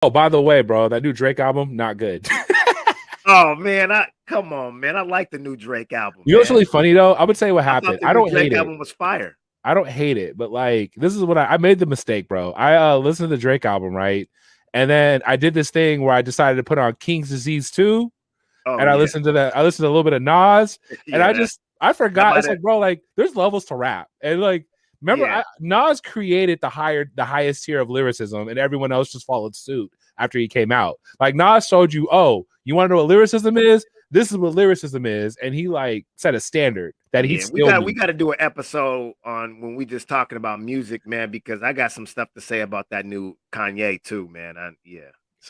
Oh, by the way, bro, that new Drake album, not good. Oh man, I come on, man. I like the new Drake album, You know what's man. really funny though? I would say what I thought happened. the I new don't hate Drake it. album was fire. I don't hate it, but like this is what I made the mistake, bro. I listened to the Drake album, right? And then I did this thing where I decided to put on King's Disease 2, Oh and I yeah, listened to that. I listened to a little bit of Nas, and yeah. I That forgot. might It's have. like, bro, like there's levels to rap, and like remember, Yeah, Nas created the highest tier of lyricism, and everyone else just followed suit after he came out. Like Nas showed you, oh, you want to know what lyricism is? This is what lyricism is, and he like set a standard that he yeah. We still got we meets. got to do an episode on when we just talking about music, man. Because I got some stuff to say about that new Kanye too, man. Yeah.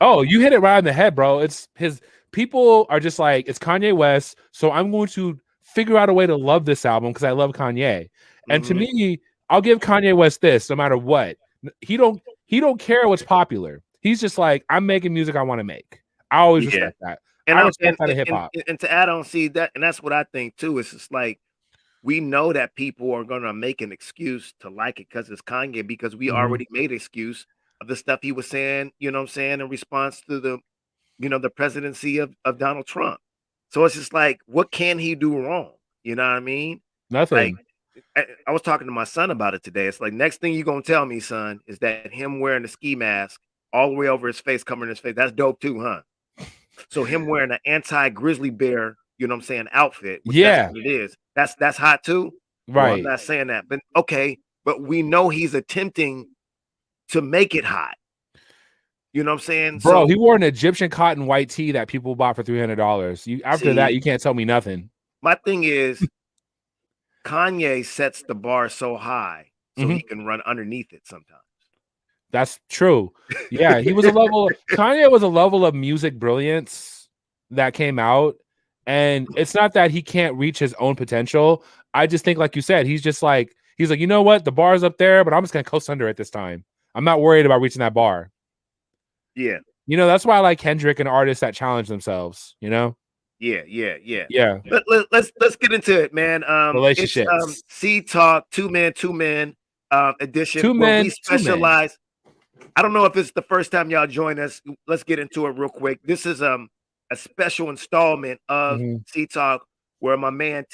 Oh, So you hit it right on the head, bro. It's his people are just like, it's Kanye West, so I'm going to figure out a way to love this album because I love Kanye. And to mhm. me, I'll give Kanye West this no matter what. He don't care what's popular. He's just like, I'm making music I want to make. I always Yeah. respect that. And I I respect that in hip hop. and to add on, see that, and that's what I think too. It's just like we know that people are gonna make an excuse to like it because it's Kanye, because we Mhm. already made an excuse of the stuff he was saying, you know what I'm saying, in response to the presidency of Donald Trump. So it's just like, what can he do wrong? You know what I mean? Like, Nothing. I was talking to my son about it today. It's like, next thing you're gonna tell me, son, is that him wearing the ski mask all the way over his face, covering his face. That's dope too, huh? So him wearing an anti-grizzly bear, you know what I'm saying, outfit, which that's Yeah, what it is. That's hot too. Well, I'm right. not saying that, but okay, but we know he's attempting to make it hot. You know what I'm saying? Bro, he So wore an Egyptian cotton white tee that people bought for $300. You after that, see, you can't tell me nothing. my thing is Kanye sets the bar so high so Mhm. he can run underneath it sometimes. That's true. Yeah, Kanye was a level of music brilliance that came out. And it's not that he can't reach his own potential. I just think, like you said, he's like, you know what? The bar's up there, but I'm just gonna coast under it this time. I'm not worried about reaching that bar. Yeah, That's why I like Kendrick and artists that challenge themselves. yeah. Yeah. Let's get into it, man. It's Relationships. C Talk, two men edition Two where we men, two men. specialize. I don't know if it's the first time y'all join us. Let's get into it real quick. This is a special installment of Mhm. C Talk where my man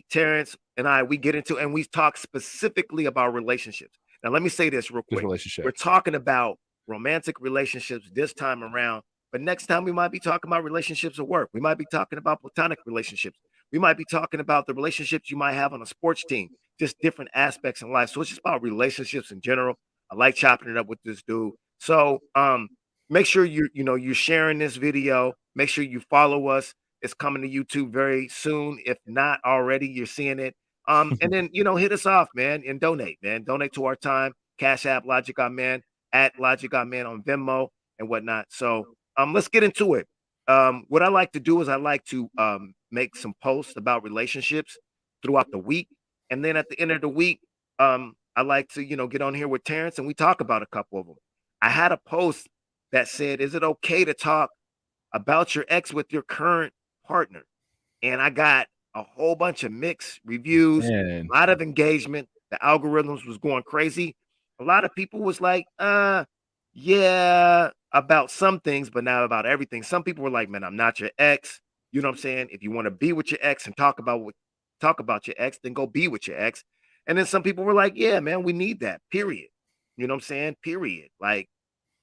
Terrance and I, we get into and we talk specifically about relationships. Now let me say this real Just quick. We're relationships. talking about romantic relationships this time around, but next time we might be talking about relationships at work. We might be talking about platonic relationships. We might be talking about the relationships you might have on a sports team, just different aspects in life. So it's just about relationships in general. I like chopping it up with this dude. So make sure you're sharing this video. Make sure you follow us. It's coming to YouTube very soon. If not already, you're seeing it. And then hit us off, man, and donate, man. Donate to our time. Cash App, Logic on Man, at Logic on Man on Venmo and whatnot. So let's get into it. What I like to do is I like to make some posts about relationships throughout the week. And then at the end of the week, I like to, get on here with Terrance and we talk about a couple of them. I had a post that said, is it okay to talk about your ex with your current partner? And I got a whole bunch of mixed reviews, Man. a lot of engagement. The algorithms was going crazy. A lot of people was like, yeah, about some things, but not about everything. Some people were like, man, I'm not your ex. You know what I'm saying? If you want to be with your ex and talk about your ex, then go be with your ex. And then some people were like, yeah, man, we need that. Period. You know what I'm saying? Period. Like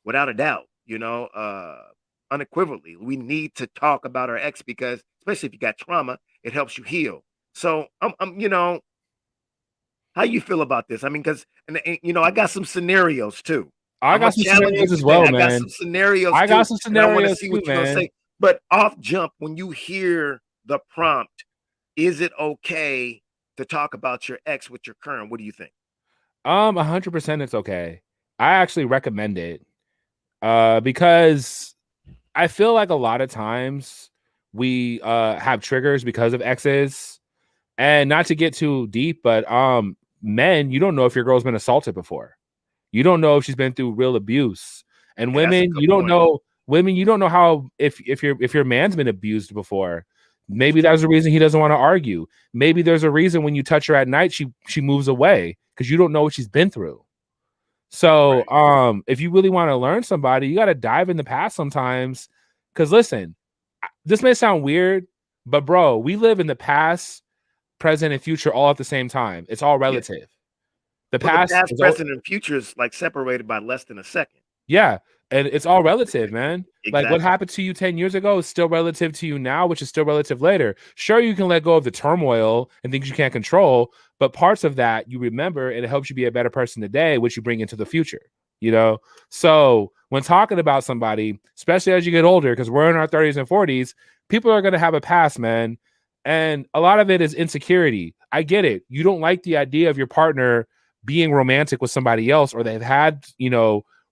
without a doubt, unequivocally, we need to talk about our ex because, especially if you got trauma, it helps you heal. So, how you feel about this? I mean, because I got some scenarios too. I I'm gonna got some challenge you scenarios as today. well, I got man. some scenarios I got too, some and I want to scenarios see too, what you're gonna man. say. But off jump, when you hear the prompt, is it okay to talk about your ex with your current? What do you think? 100% it's okay. I actually recommend it. Because I feel like a lot of times we have triggers because of exes. And not to get too deep, but men, you don't know if your girl's been assaulted before. You don't know if she's been through real abuse. And Yeah, that's a women, good point. you don't know how if your man's been abused before. Maybe that's the reason he doesn't want to argue. Maybe there's a reason when you touch her at night, she moves away because you don't know what she's been through. So, Right. if you really want to learn somebody, you got to dive in the past sometimes. Because listen, this may sound weird, but bro, we live in the past, present, and future all at the same time. It's all Yeah. relative. The Well, the past past, is all, present, and future is like separated by less than a second. yeah, and it's all relative, man. Like what Exactly. happened to you 10 years ago is still relative to you now, which is still relative later. Sure, you can let go of the turmoil and things you can't control, but parts of that you remember and it helps you be a better person today, which you bring into the future, you know? So when talking about somebody, especially as you get older, because we're in our 30s and 40s, people are going to have a past, man. And a lot of it is insecurity. I get it. You don't like the idea of your partner being romantic with somebody else, or they've had,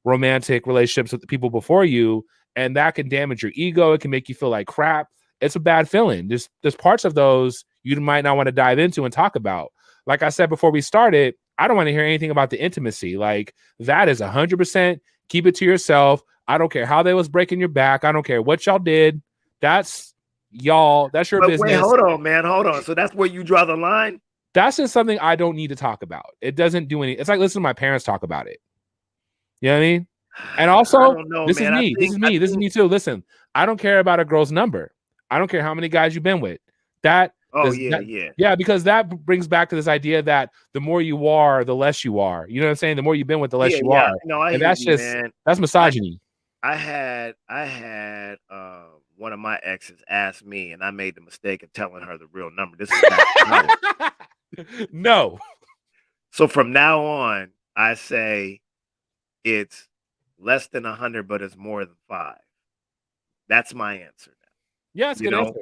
romantic relationships with the people before you, and that can damage your ego. It can make you feel like crap. It's a bad feeling. There's parts of those you might not want to dive into and talk about. Like I said before we started, I don't want to hear anything about the intimacy. Like that is 100% keep it to yourself. I don't care how they was breaking your back. I don't care what y'all did. That's y'all. That's your But wait, business. hold on, man. Hold on. So that's where you draw the line? That's just something I don't need to talk about. It doesn't do any. It's like listening to my parents talk about it. You know what I mean? And I also, don't know, this is man. I me. This think is I me. This is think me too. Listen, I don't care about a girl's number. I don't care how many guys you've been with. That oh does yeah, that, yeah. yeah, because that brings back to this idea that the more you are, the less you are. You know what I'm saying? The more you've been with, the less Yeah, you yeah. are. No, I And hear that's you, just man. that's I misogyny. I had one of my exes ask me, and I made the mistake of telling her the real number. This is back in college. No. So from now on, I say it's less than 100, but it's more than 5. That's my answer now. Yeah, it's a You good know,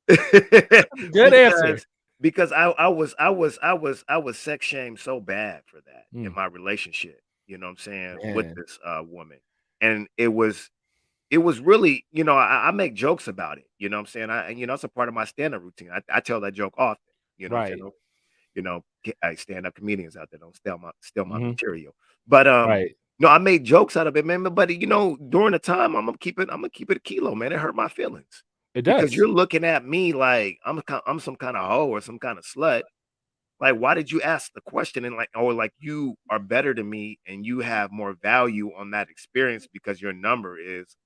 answer. Good answer. because I was sex shamed so bad for that in Mm, my relationship. You know what I'm saying, with man. this woman, and it was really, I make jokes about it. You know what I'm saying? It's a part of my stand-up routine. I tell that joke often. You know what I'm Right. saying? I stand-up comedians out there don't steal my Hmm. material. But Right. no, I made jokes out of it, man. But during the time, I'm gonna keep it a kilo, man. It hurt my feelings It because does. you're looking at me like I'm some kind of hoe or some kind of slut. Like, why did you ask the question? And like you are better than me and you have more value on that experience because your number is,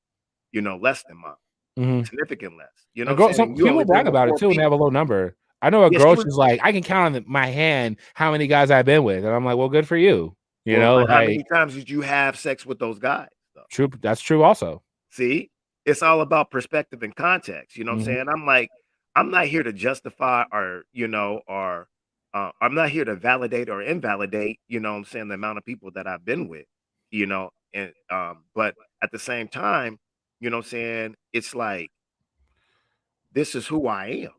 less than mine, Hmm. significant less. You know A what I'm girl, saying? some And you people only brag been with about it four too when they have a people. low number. I know a Yeah, she girl, was. she's like, I can count on my hand how many guys I've been with. And I'm like, well, good for you. You Well, know, how like many times did you have sex with those guys, though? true. That's true also. See? It's all about perspective and context, you know what I'm Hmm. saying? I'm like, I'm not here to justify or I'm not here to validate or invalidate, what I'm saying, the amount of people that I've been with, and but at the same time, what I'm saying, it's like this is who I am.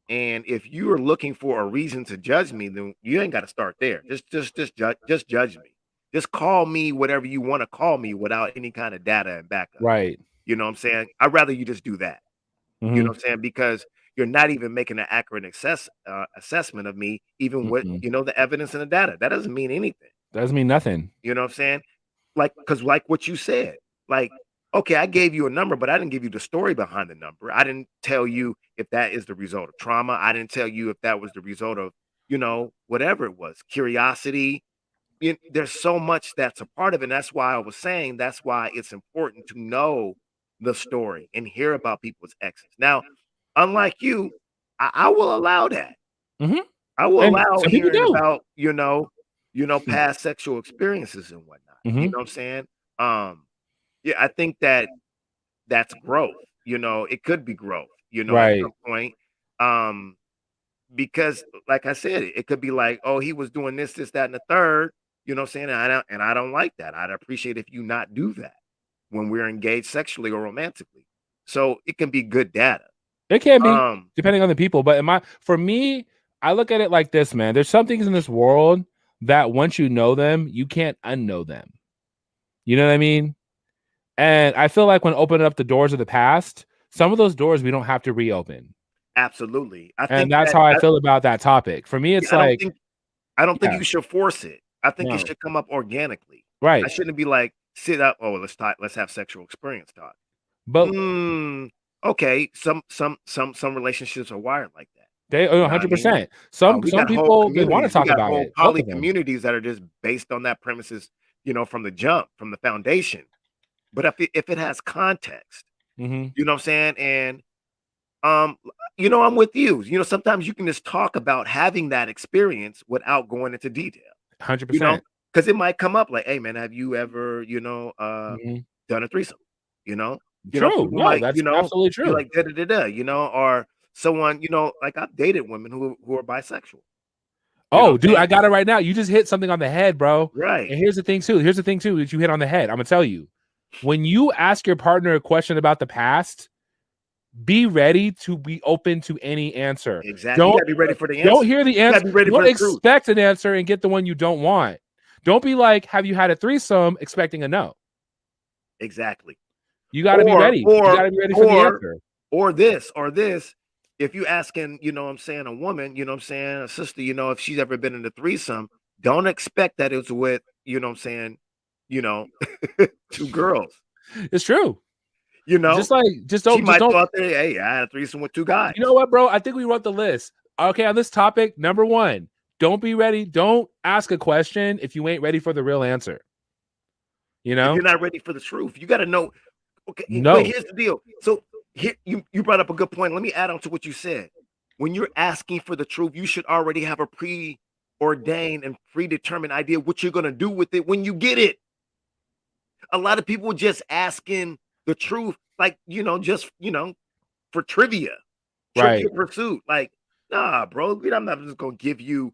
And if you are looking for a reason to judge me, then you ain't got to start there. Just judge me. Just call me whatever you want to call me without any kind of data and backup. Right. You know what I'm saying? I'd rather you just do that. You know Hmm. what I'm saying? Because you're not even making an accurate assessment of me, even with Mm-mm. the evidence and the data. That doesn't mean anything. Doesn't mean nothing. You know what I'm saying? Because like what you said, like, okay, I gave you a number, but I didn't give you the story behind the number. I didn't tell you if that is the result of trauma. I didn't tell you if that was the result of, whatever it was, curiosity. There's so much that's a part of it. And that's why I was saying that's why it's important to know the story and hear about people's exes. Now, unlike you, I will allow that. Hmm. I will And allow some people hearing do. about, past sexual experiences and whatnot. You Hmm. know what I'm saying? Um, yeah, I think that's growth. It could be growth, at Right. some point. Um, because like I said, it could be like, oh, he was doing this, that, and the third, you know what I'm saying? And I don't like that. I'd appreciate if you not do that when we're engaged sexually or romantically. So it can be good data. It can be Um, depending on the people, but for me, I look at it like this, man. There's some things in this world that once you know them, you can't unknow them. You know what I mean? And I feel like when opening up the doors of the past, some of those doors we don't have to reopen. Absolutely. I And think that's that how I feel about that topic. For me, it's yeah, I don't like, think I don't think yeah, you should force it. I think it no, should come up organically. I right. shouldn't be like, sit up, oh, let's have sexual experience talk. But Mm, okay, some relationships are wired like that. they You know what I mean? 100%. Some We some got whole people they want to communities. We talk got about whole it. Both poly of them. communities that are just based on that premises. from the jump, from the foundation. But if it has context, Mm-hmm. you know what I'm saying? And I'm with you. Sometimes you can just talk about having that experience without going into detail. 100%. Because it might come up like, hey man, have you ever, Mm-hmm. done a threesome? True. People No, might, that's absolutely be true. like da da da da, or someone, like I've dated women who are bisexual. You know Oh, what I'm dude, saying? I got it right now. You just hit something on the head, bro. Right. And here's the thing too that you hit on the head. I'm gonna tell you, when you ask your partner a question about the past, be ready to be open to any answer. Exactly. You Don't gotta be ready for the don't answer. hear the You gotta answer. be ready for Don't the truth. expect an answer and get the one you don't want. Don't be like, have you had a threesome expecting a no? Exactly. You got to be Or ready. You got or to be ready for the or answer. or this. If you asking, what I'm saying, a woman, what I'm saying, a sister, if she's ever been in a threesome, don't expect that it's with, what I'm saying, you know, two girls. It's true. You know, Just like she just might don't. throw out there, hey, I had a threesome with two guys. You know what, bro? I think we wrote the list. Okay, on this topic, number 1, don't be ready. Don't ask a question if you ain't ready for the real answer. If you're not ready for the truth, you got to know. Okay, but No. here's the deal. So here you brought up a good point. Let me add on to what you said. When you're asking for the truth, you should already have a preordained and predetermined idea what you're gonna do with it when you get it. A lot of people just asking the truth, like just for trivia Right. pursuit. Like, nah, bro, I'm not just gonna give you,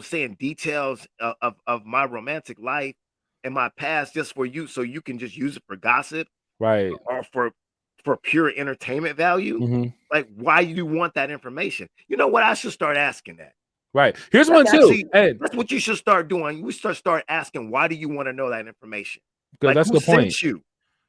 saying details of my romantic life and my past just for you, so you can just use it for gossip Right. or for pure entertainment value. Mm-hmm. Like, why do you want that information? You know what? I should start asking that. Right. Here's That's one too. actually And that's what you should start doing. We start asking, why do you want to know that information? good, Like, that's a who good point. sent you?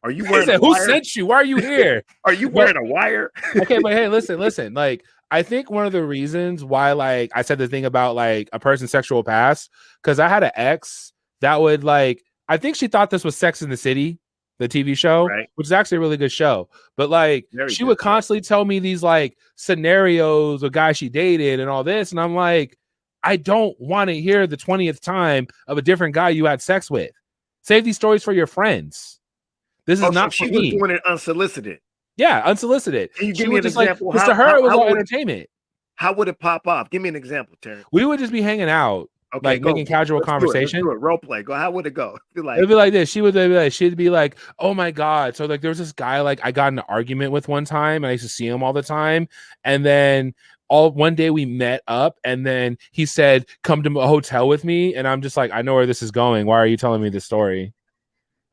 Are you He wearing a said, "Who wire? sent you? Why are you here?" Are you But wearing a wire? okay, but hey, listen. Like, I think one of the reasons why, like, I said the thing about like a person's sexual past, because I had an ex that would like, I think she thought this was Sex in the City, the TV show, Right. which is actually a really good show. But like, Very she good would show. constantly tell me these like scenarios of guys she dated and all this, and I'm like, I don't want to hear the 20th time of a different guy you had sex with. Save these stories for your friends. This is Oh, so not for she was me. doing it unsolicited. Yeah, unsolicited. Can you She give me would an just like, example? because to her it was all would entertainment. how would it pop off? Give me an example, Terrance. We would just be hanging out, Okay, like go. making casual Let's do it. Let's conversation. do it. Role play. Go. How would it go? It'd be like this. She'd be like, "Oh my god!" So like, there was this guy like I got in an argument with one time, and I used to see him all the time. And then one day we met up, and then he said, "Come to a hotel with me." And I'm just like, "I know where this is going. Why are you telling me this story?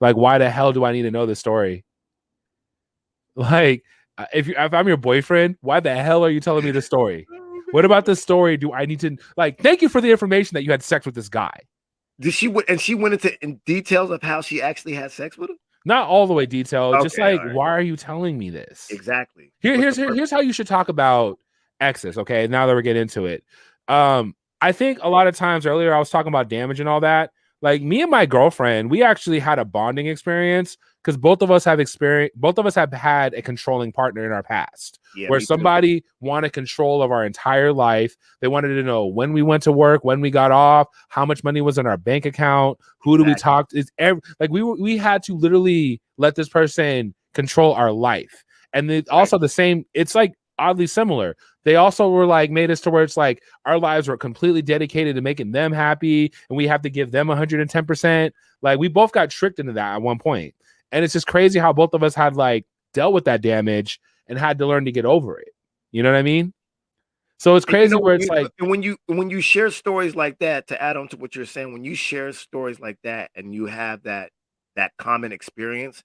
Like, why the hell do I need to know this story? Like, if I'm your boyfriend, why the hell are you telling me this story? What about this story do I need to like? Thank you for the information that you had sex with this guy." Did she went into details of how she actually had sex with him? Not all the way detailed, just Okay, like, all right. why are you telling me this? Exactly. Here's how you should talk about exes. Okay, now that we're getting into it, I think a lot of times earlier I was talking about damage and all that. Like me and my girlfriend, we actually had a bonding experience because both of us have had a controlling partner in our past, Yeah, where me too. somebody wanted control of our entire life. They wanted to know when we went to work, when we got off, how much money was in our bank account, who do we talk to. Like we had to literally let this person control our life. And also the same, it's like oddly similar. They also were like made us to where it's like our lives were completely dedicated to making them happy, and we have to give them 110%. Like we both got tricked into that at one point. And it's just crazy how both of us had like dealt with that damage and had to learn to get over it. You know what I mean? So it's crazy where it's like when you share stories like that, to add on to what you're saying, when you share stories like that and you have that common experience,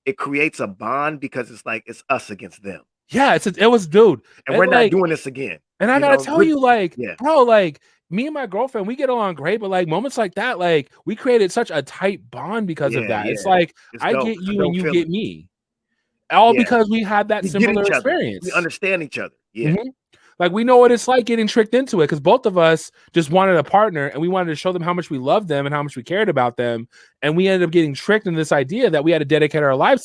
it creates a bond because it's like it's us against them. Yeah, it was dude. And we're not doing this again. And I gotta tell you, like, yeah. bro, like me and my girlfriend, we get along great, but like moments like that, like we created such a tight bond because of that. Yeah. It's like I dope. get you and you get me. All because we had that similar experience. We understand each other. Yeah. Mm-hmm. Like we know what it's like getting tricked into it because both of us just wanted a partner and we wanted to show them how much we loved them and how much we cared about them. And we ended up getting tricked into this idea that we had to dedicate our lives